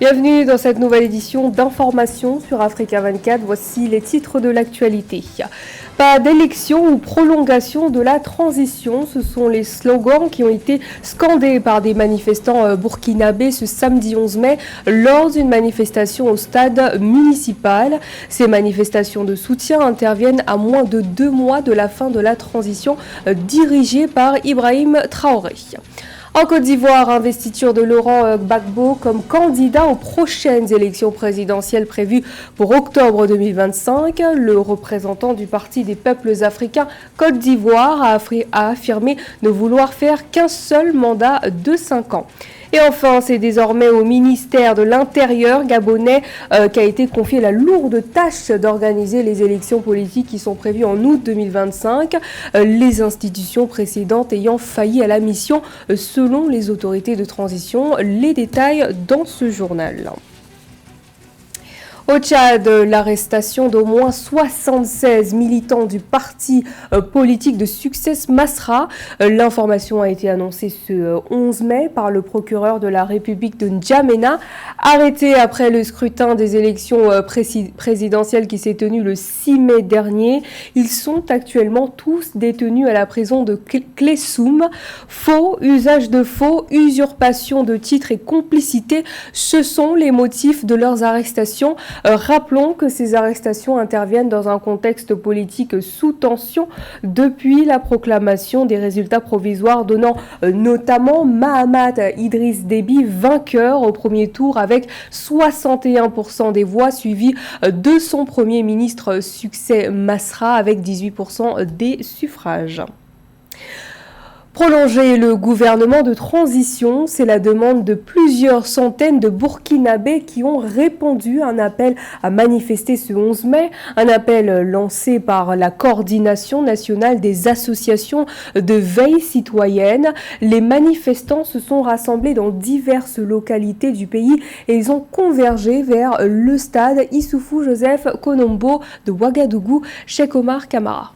Bienvenue dans cette nouvelle édition d'information sur Africa 24. Voici les titres de l'actualité. Pas d'élection ou prolongation de la transition, ce sont les slogans qui ont été scandés par des manifestants burkinabés ce samedi 11 mai lors d'une manifestation au stade municipal. Ces manifestations de soutien interviennent à moins de 2 mois de la fin de la transition dirigée par Ibrahim Traoré. En Côte d'Ivoire, investiture de Laurent Gbagbo comme candidat aux prochaines élections présidentielles prévues pour octobre 2025. Le représentant du Parti des peuples africains Côte d'Ivoire a affirmé ne vouloir faire qu'un seul mandat de 5 ans. Et enfin, c'est désormais au ministère de l'Intérieur gabonais qu'a été confiée la lourde tâche d'organiser les élections politiques qui sont prévues en août 2025, les institutions précédentes ayant failli à la mission selon les autorités de transition. Les détails dans ce journal. Au Tchad, l'arrestation d'au moins 76 militants du parti politique de Succès Masra. L'information a été annoncée ce 11 mai par le procureur de la République de N'Djamena. Arrêtés après le scrutin des élections présidentielles qui s'est tenu le 6 mai dernier, ils sont actuellement tous détenus à la prison de Klessoum. Faux, usage de faux, usurpation de titres et complicité, ce sont les motifs de leurs arrestations. Rappelons que ces arrestations interviennent dans un contexte politique sous tension depuis la proclamation des résultats provisoires donnant notamment Mahamat Idriss Déby vainqueur au premier tour avec 61% des voix, suivi de son premier ministre Succès Masra avec 18% des suffrages. Prolonger le gouvernement de transition, c'est la demande de plusieurs centaines de Burkinabés qui ont répondu à un appel à manifester ce 11 mai, un appel lancé par la coordination nationale des associations de veille citoyenne. Les manifestants se sont rassemblés dans diverses localités du pays et ils ont convergé vers le stade Issoufou Joseph Konombo de Ouagadougou, Cheikh Omar Kamara.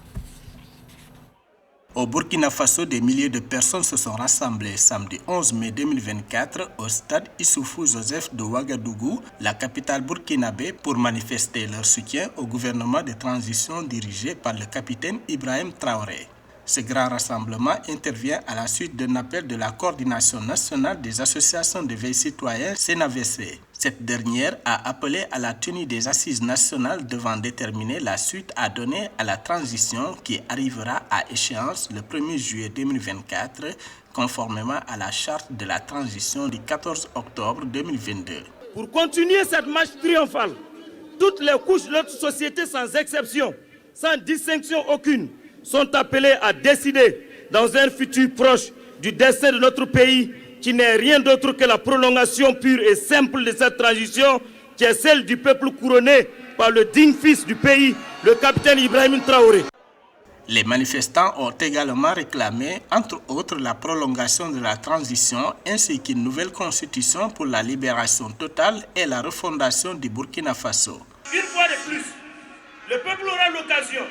Au Burkina Faso, des milliers de personnes se sont rassemblées samedi 11 mai 2024 au stade Issoufou Joseph de Ouagadougou, la capitale burkinabé, pour manifester leur soutien au gouvernement de transition dirigé par le capitaine Ibrahim Traoré. Ce grand rassemblement intervient à la suite d'un appel de la Coordination nationale des associations de veille citoyenne CNAVC. Cette dernière a appelé à la tenue des assises nationales devant déterminer la suite à donner à la transition qui arrivera à échéance le 1er juillet 2024, conformément à la charte de la transition du 14 octobre 2022. Pour continuer cette marche triomphale, toutes les couches de notre société sans exception, sans distinction aucune, sont appelés à décider dans un futur proche du destin de notre pays qui n'est rien d'autre que la prolongation pure et simple de cette transition qui est celle du peuple couronné par le digne fils du pays, le capitaine Ibrahim Traoré. Les manifestants ont également réclamé, entre autres, la prolongation de la transition ainsi qu'une nouvelle constitution pour la libération totale et la refondation du Burkina Faso. Une fois de plus, le peuple aura l'occasion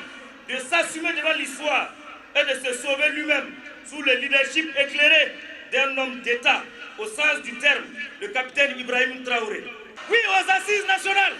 de s'assumer devant l'histoire et de se sauver lui-même sous le leadership éclairé d'un homme d'État, au sens du terme, le capitaine Ibrahim Traoré. Oui aux assises nationales,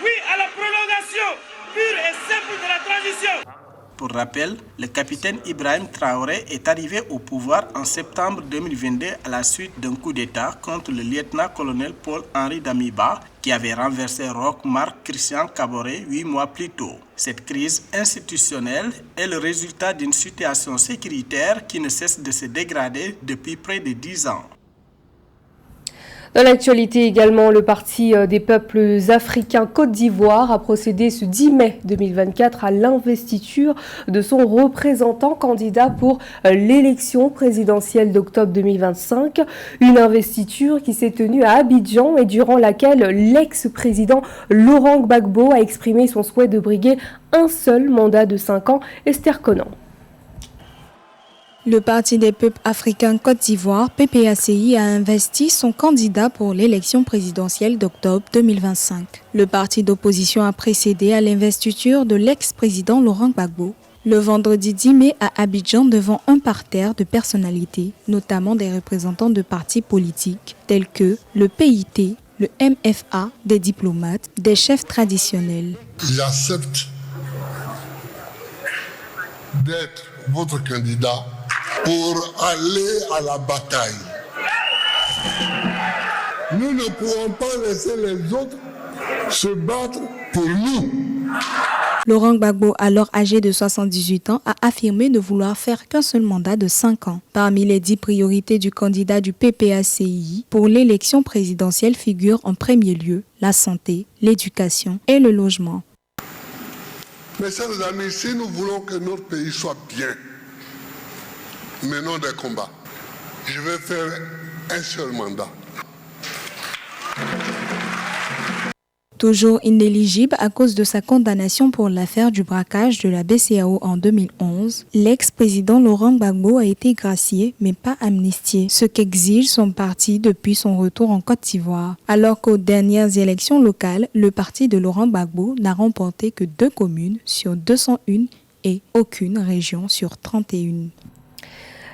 oui à la prolongation pure et simple de la transition. Pour rappel, le capitaine Ibrahim Traoré est arrivé au pouvoir en septembre 2022 à la suite d'un coup d'État contre le lieutenant-colonel Paul-Henri Damiba qui avait renversé Roch Marc Christian Kaboré 8 mois plus tôt. Cette crise institutionnelle est le résultat d'une situation sécuritaire qui ne cesse de se dégrader depuis près de 10 ans. Dans l'actualité également, le Parti des peuples africains Côte d'Ivoire a procédé ce 10 mai 2024 à l'investiture de son représentant candidat pour l'élection présidentielle d'octobre 2025. Une investiture qui s'est tenue à Abidjan et durant laquelle l'ex-président Laurent Gbagbo a exprimé son souhait de briguer un seul mandat de 5 ans. Esther Conan. Le Parti des peuples africains Côte d'Ivoire, PPACI, a investi son candidat pour l'élection présidentielle d'octobre 2025. Le parti d'opposition a précédé à l'investiture de l'ex-président Laurent Gbagbo. Le vendredi 10 mai à Abidjan devant un parterre de personnalités, notamment des représentants de partis politiques tels que le PIT, le MFA, des diplomates, des chefs traditionnels. J'accepte d'être votre candidat pour aller à la bataille. Nous ne pouvons pas laisser les autres se battre pour nous. Laurent Gbagbo, alors âgé de 78 ans, a affirmé ne vouloir faire qu'un seul mandat de 5 ans. Parmi les 10 priorités du candidat du PPACI pour l'élection présidentielle figurent en premier lieu la santé, l'éducation et le logement. Mes chers amis, si nous voulons que notre pays soit bien, menons des combats. Je vais faire un seul mandat. Toujours inéligible à cause de sa condamnation pour l'affaire du braquage de la BCEAO en 2011, l'ex-président Laurent Gbagbo a été gracié mais pas amnistié, ce qu'exige son parti depuis son retour en Côte d'Ivoire. Alors qu'aux dernières élections locales, le parti de Laurent Gbagbo n'a remporté que 2 communes sur 201 et aucune région sur 31.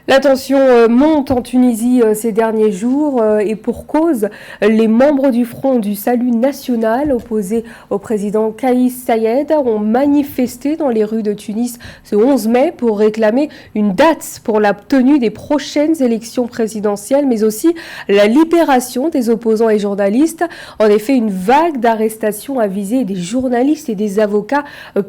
La tension monte en Tunisie ces derniers jours et pour cause, les membres du Front du Salut National opposés au président Kais Saied ont manifesté dans les rues de Tunis ce 11 mai pour réclamer une date pour la tenue des prochaines élections présidentielles, mais aussi la libération des opposants et journalistes. En effet, une vague d'arrestations a visé des journalistes et des avocats,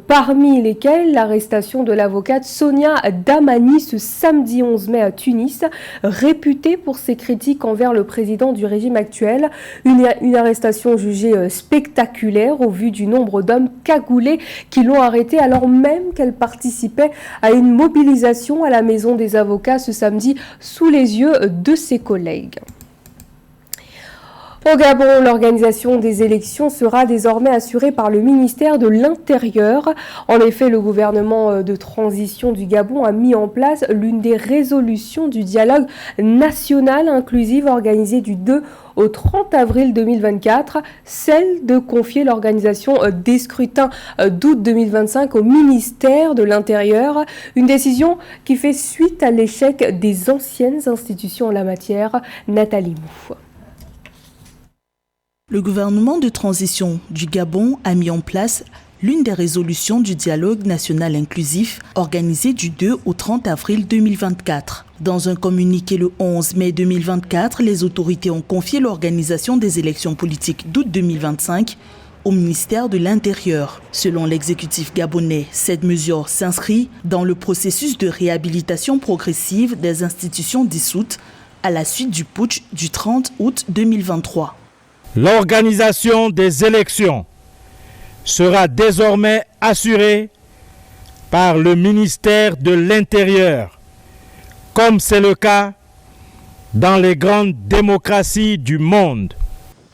parmi lesquels l'arrestation de l'avocate Sonia Damani ce samedi 11 mai à Tunis, réputée pour ses critiques envers le président du régime actuel. Une arrestation jugée spectaculaire au vu du nombre d'hommes cagoulés qui l'ont arrêtée alors même qu'elle participait à une mobilisation à la maison des avocats ce samedi sous les yeux de ses collègues. Au Gabon, l'organisation des élections sera désormais assurée par le ministère de l'Intérieur. En effet, le gouvernement de transition du Gabon a mis en place l'une des résolutions du dialogue national inclusif organisé du 2 au 30 avril 2024, celle de confier l'organisation des scrutins d'août 2025 au ministère de l'Intérieur. Une décision qui fait suite à l'échec des anciennes institutions en la matière. Nathalie Mouffe. Le gouvernement de transition du Gabon a mis en place l'une des résolutions du dialogue national inclusif organisé du 2 au 30 avril 2024. Dans un communiqué le 11 mai 2024, les autorités ont confié l'organisation des élections politiques d'août 2025 au ministère de l'Intérieur. Selon l'exécutif gabonais, cette mesure s'inscrit dans le processus de réhabilitation progressive des institutions dissoutes à la suite du putsch du 30 août 2023. L'organisation des élections sera désormais assurée par le ministère de l'Intérieur, comme c'est le cas dans les grandes démocraties du monde.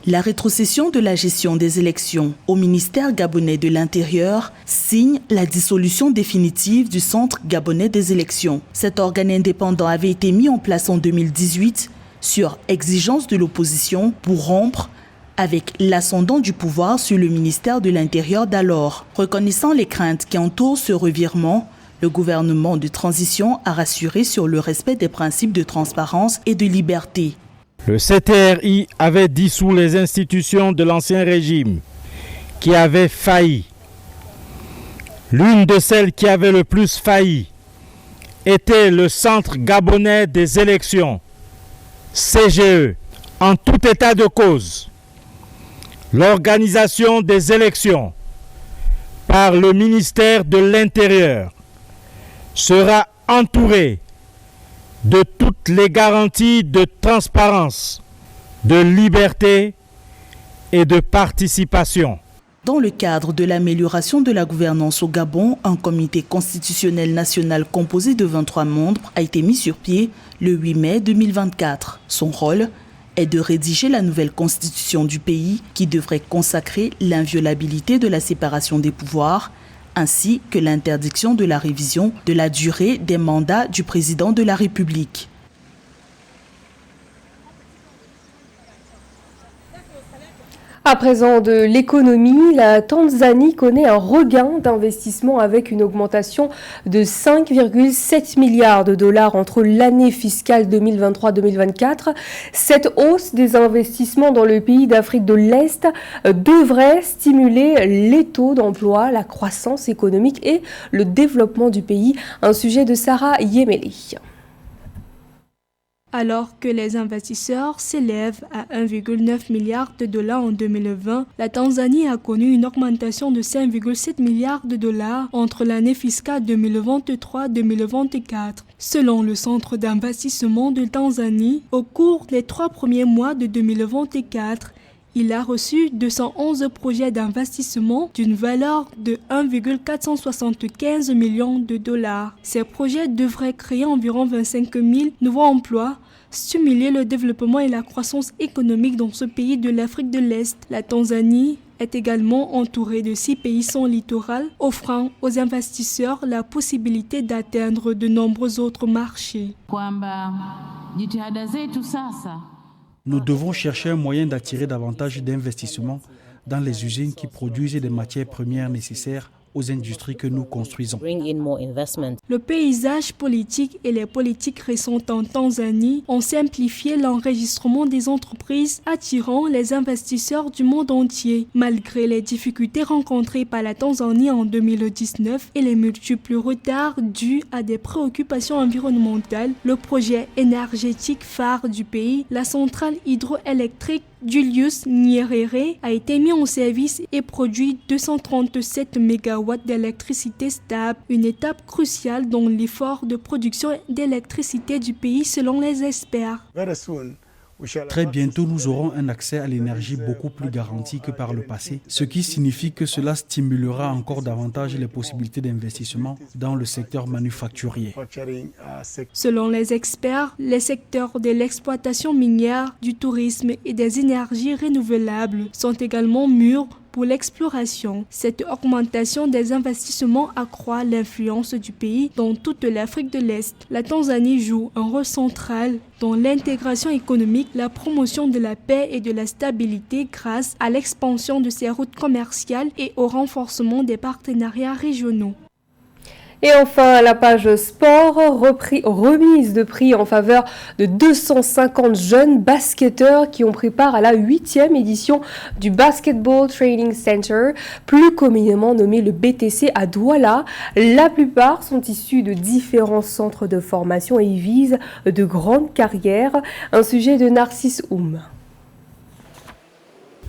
La rétrocession de la gestion des élections au ministère gabonais de l'Intérieur signe la dissolution définitive du Centre gabonais des élections. Cet organe indépendant avait été mis en place en 2018 sur exigence de l'opposition pour rompre avec l'ascendant du pouvoir sur le ministère de l'Intérieur d'alors. Reconnaissant les craintes qui entourent ce revirement, le gouvernement de transition a rassuré sur le respect des principes de transparence et de liberté. Le CTRI avait dissous les institutions de l'ancien régime qui avaient failli. L'une de celles qui avait le plus failli était le Centre gabonais des élections, CGE. En tout état de cause, l'organisation des élections par le ministère de l'Intérieur sera entourée de toutes les garanties de transparence, de liberté et de participation. Dans le cadre de l'amélioration de la gouvernance au Gabon, un comité constitutionnel national composé de 23 membres a été mis sur pied le 8 mai 2024. Son rôle est de rédiger la nouvelle constitution du pays qui devrait consacrer l'inviolabilité de la séparation des pouvoirs ainsi que l'interdiction de la révision de la durée des mandats du président de la République. À présent de l'économie, la Tanzanie connaît un regain d'investissement avec une augmentation de 5,7 milliards de dollars entre l'année fiscale 2023-2024. Cette hausse des investissements dans le pays d'Afrique de l'Est devrait stimuler les taux d'emploi, la croissance économique et le développement du pays. Un sujet de Sarah Yemeli. Alors que les investisseurs s'élèvent à 1,9 milliard de dollars en 2020, la Tanzanie a connu une augmentation de 5,7 milliards de dollars entre l'année fiscale 2023-2024. Selon le Centre d'investissement de Tanzanie, au cours des 3 premiers mois de 2024, il a reçu 211 projets d'investissement d'une valeur de 1,475 millions de dollars. Ces projets devraient créer environ 25 000 nouveaux emplois, stimuler le développement et la croissance économique dans ce pays de l'Afrique de l'Est. La Tanzanie est également entourée de 6 pays sans littoral, offrant aux investisseurs la possibilité d'atteindre de nombreux autres marchés. Nous devons chercher un moyen d'attirer davantage d'investissements dans les usines qui produisent des matières premières nécessaires aux industries que nous construisons. Le paysage politique et les politiques récentes en Tanzanie ont simplifié l'enregistrement des entreprises, attirant les investisseurs du monde entier. Malgré les difficultés rencontrées par la Tanzanie en 2019 et les multiples retards dus à des préoccupations environnementales, le projet énergétique phare du pays, la centrale hydroélectrique Julius Nyerere, a été mis en service et produit 237 MW d'électricité stable, une étape cruciale dans l'effort de production d'électricité du pays selon les experts. Très bientôt, nous aurons un accès à l'énergie beaucoup plus garanti que par le passé, ce qui signifie que cela stimulera encore davantage les possibilités d'investissement dans le secteur manufacturier. Selon les experts, les secteurs de l'exploitation minière, du tourisme et des énergies renouvelables sont également mûrs pour l'exploration. Cette augmentation des investissements accroît l'influence du pays dans toute l'Afrique de l'Est. La Tanzanie joue un rôle central dans l'intégration économique, la promotion de la paix et de la stabilité grâce à l'expansion de ses routes commerciales et au renforcement des partenariats régionaux. Et enfin, la page sport, remise de prix en faveur de 250 jeunes basketteurs qui ont pris part à la 8e édition du Basketball Training Center, plus communément nommé le BTC à Douala. La plupart sont issus de différents centres de formation et y visent de grandes carrières. Un sujet de Narcisse Oum.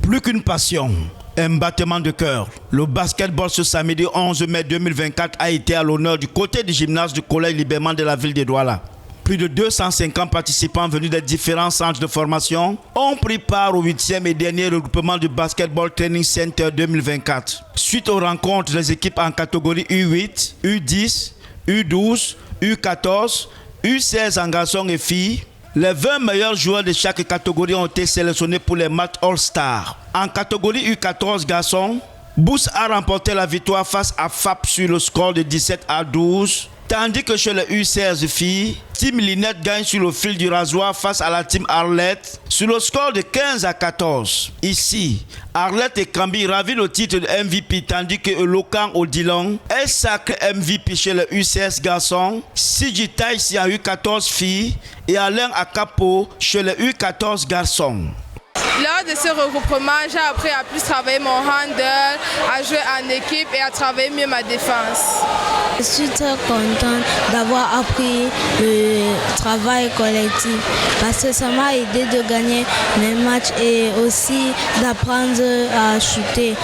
Plus qu'une passion, un battement de cœur. Le basketball ce samedi 11 mai 2024 a été à l'honneur du côté du gymnase du collège Liberman de la ville de Douala. Plus de 250 participants venus des différents centres de formation ont pris part au 8e et dernier regroupement du Basketball Training Center 2024. Suite aux rencontres des équipes en catégorie U8, U10, U12, U14, U16 en garçons et filles, les 20 meilleurs joueurs de chaque catégorie ont été sélectionnés pour les matchs All-Star. En catégorie U14 garçons, Bous a remporté la victoire face à FAP sur le score de 17-12, tandis que chez les U16 filles, Team Linette gagne sur le fil du rasoir face à la Team Arlette sur le score de 15-14. Ici, Arlette et Kambi ravit le titre de MVP, tandis que Lokan Odilon est sacré MVP chez les U16 garçons, Siji Taïsi en U14 filles et Alain Akapo chez les U14 garçons. Lors de ce regroupement, j'ai appris à plus travailler mon handle, à jouer en équipe et à travailler mieux ma défense. Je suis très contente d'avoir appris le travail collectif parce que ça m'a aidé de gagner mes matchs et aussi d'apprendre à shooter.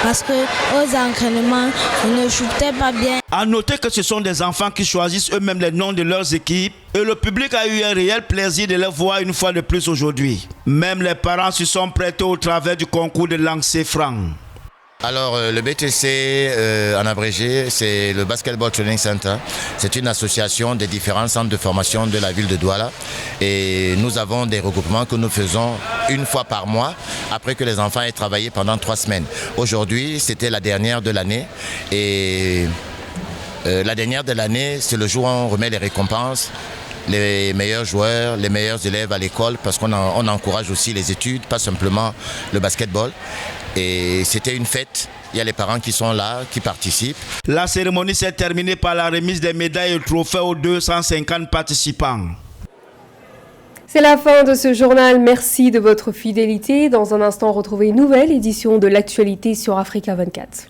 Parce qu'aux entraînements, je ne shootais pas bien. À noter que ce sont des enfants qui choisissent eux-mêmes les noms de leurs équipes et le public a eu un réel plaisir de les voir une fois de plus aujourd'hui. Même les parents se sont prêtés au travers du concours de lancer franc. Alors le BTC en abrégé, c'est le Basketball Training Center. C'est une association des différents centres de formation de la ville de Douala. Et nous avons des regroupements que nous faisons une fois par mois après que les enfants aient travaillé pendant 3 semaines. Aujourd'hui, c'était la dernière de l'année. Et la dernière de l'année, c'est le jour où on remet les récompenses les meilleurs joueurs, les meilleurs élèves à l'école, parce qu'on encourage aussi les études, pas simplement le basketball. Et c'était une fête. Il y a les parents qui sont là, qui participent. La cérémonie s'est terminée par la remise des médailles et trophées aux 250 participants. C'est la fin de ce journal. Merci de votre fidélité. Dans un instant, retrouvez une nouvelle édition de l'actualité sur Africa 24.